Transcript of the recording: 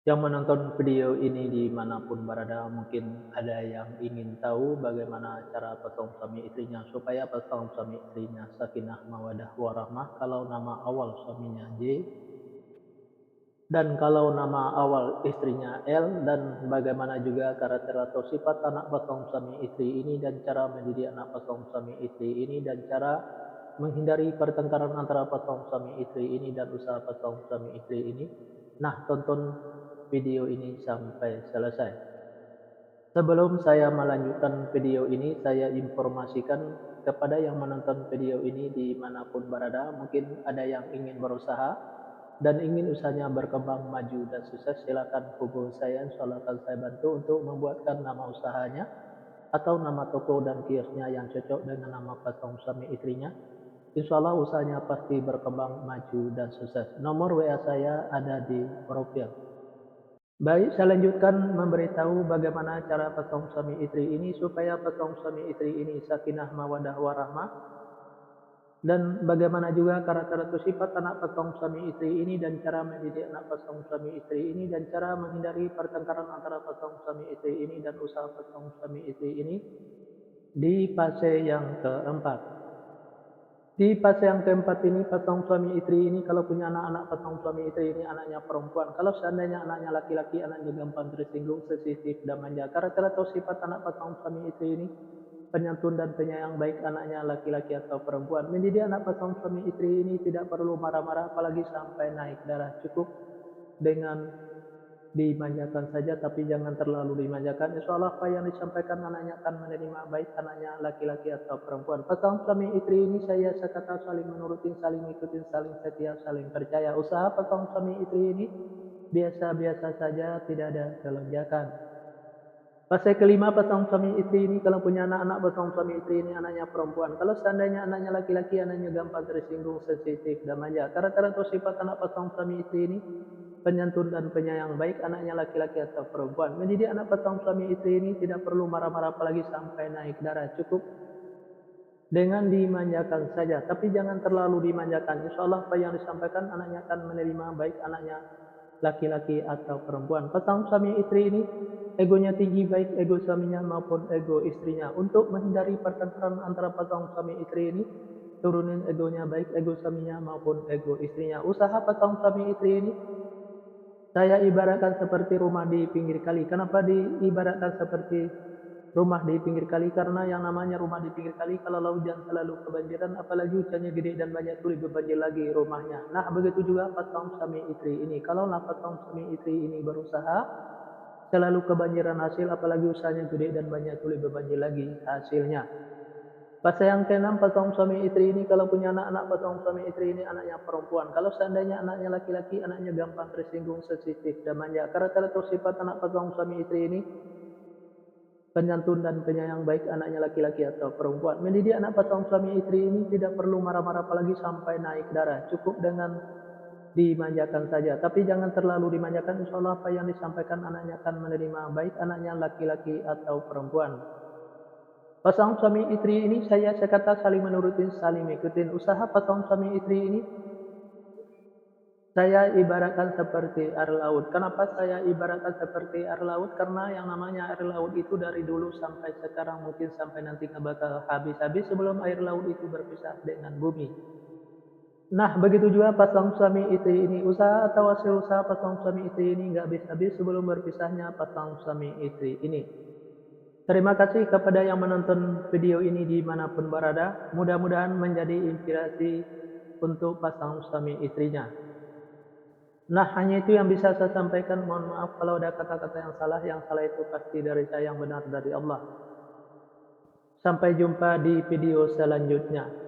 Yang menonton video ini dimanapun berada, mungkin ada yang ingin tahu bagaimana cara potong suami istrinya supaya potong suami istrinya sakinah mawadah warahmah kalau nama awal suaminya J dan kalau nama awal istrinya L, dan bagaimana juga karakter atau sifat anak potong suami istri ini dan cara mendidik anak potong suami istri ini dan cara menghindari pertengkaran antara potong suami istri ini dan usaha potong suami istri ini. Nah, tonton video ini sampai selesai. Sebelum saya melanjutkan video ini, saya informasikan kepada yang menonton video ini dimanapun berada, mungkin ada yang ingin berusaha dan ingin usahanya berkembang maju dan sukses, silakan hubungi saya, insyaallah akan saya bantu untuk membuatkan nama usahanya atau nama toko dan kiosnya yang cocok dengan nama potong suami istrinya. Insyaallah usahanya pasti berkembang maju dan sukses. Nomor WA saya ada di profil. Baik, saya lanjutkan memberitahu bagaimana cara potong suami istri ini supaya potong suami istri ini sakinah mawadah warahmah dan bagaimana juga karakter atau sifat anak potong suami istri ini dan cara mendidik anak potong suami istri ini dan cara menghindari pertengkaran antara potong suami istri ini dan usaha potong suami istri ini di fase yang keempat. Di fase yang keempat ini, potong suami istri ini kalau punya anak-anak potong suami istri ini anaknya perempuan. Kalau seandainya anaknya laki-laki, anaknya gampang tersinggung, sensitif, dan manja. Karakter atau sifat anak potong suami istri ini penyantun dan penyayang, baik anaknya laki-laki atau perempuan. Mendidik anak potong suami istri ini tidak perlu marah-marah, apalagi sampai naik darah. Cukup dengan dimanjakan saja, tapi jangan terlalu dimanjakan. Insya Allah apa yang disampaikan anaknya akan menerima, baik anaknya laki-laki atau perempuan. Potong suami istri ini saya sekata saling menuruti, saling ikutin, saling setia, saling percaya. Usaha potong suami istri ini biasa-biasa saja, tidak ada kelonjakan. Fase kelima, potong suami istri ini kalau punya anak-anak potong suami istri ini anaknya perempuan. Kalau seandainya anaknya laki-laki, anaknya gampang tersinggung, sensitif, dan manja. Karakter atau sifat anak potong suami istri ini penyantun dan penyayang, baik anaknya laki-laki atau perempuan. Mendidik anak potong suami istri ini tidak perlu marah-marah apalagi sampai naik darah. Cukup dengan dimanjakan saja, tapi jangan terlalu dimanjakan. Insya Allah apa yang disampaikan anaknya akan menerima, baik anaknya laki-laki atau perempuan. Potong suami istri ini egonya tinggi, baik ego suaminya maupun ego istrinya. Untuk menghindari pertengkaran antara potong suami istri ini, turunin egonya, baik ego suaminya maupun ego istrinya. Usaha potong suami istri ini saya ibaratkan seperti rumah di pinggir kali. Kenapa diibaratkan seperti rumah di pinggir kali? Karena yang namanya rumah di pinggir kali, kalau hujan selalu kebanjiran, apalagi hujannya gede dan banyak tuh lebih banjir lagi rumahnya. Nah, begitu juga potong suami istri ini. Kalau potong suami istri ini berusaha, selalu kebanjiran hasil, apalagi usahanya gede dan banyak tuh lebih banjir lagi hasilnya. Fase yang keenam, potong suami istri ini kalau punya anak-anak potong suami istri ini anaknya perempuan. Kalau seandainya anaknya laki-laki, anaknya gampang tersinggung, sensitif, dan manja. Karakter atau sifat anak potong suami istri ini penyantun dan penyayang, baik anaknya laki-laki atau perempuan. Mendidik anak potong suami istri ini tidak perlu marah-marah apalagi sampai naik darah. Cukup dengan dimanjakan saja, tapi jangan terlalu dimanjakan. Insya Allah apa yang disampaikan anaknya akan menerima, baik anaknya laki-laki atau perempuan. Pasang suami istri ini saya sekata saling menuruti, saling mengikuti. Usaha pasang suami istri ini saya ibaratkan seperti air laut. Kenapa saya ibaratkan seperti air laut? Karena yang namanya air laut itu dari dulu sampai sekarang, mungkin sampai nanti nggak bakal habis-habis sebelum air laut itu berpisah dengan bumi. Nah, begitu juga pasang suami istri ini. Usaha atau hasil usaha pasang suami istri ini nggak habis-habis sebelum berpisahnya pasang suami istri ini. Terima kasih kepada yang menonton video ini dimanapun berada. Mudah-mudahan menjadi inspirasi untuk pasang suami istrinya. Nah, hanya itu yang bisa saya sampaikan. Mohon maaf kalau ada kata-kata yang salah. Yang salah itu pasti dari saya, yang benar dari Allah. Sampai jumpa di video selanjutnya.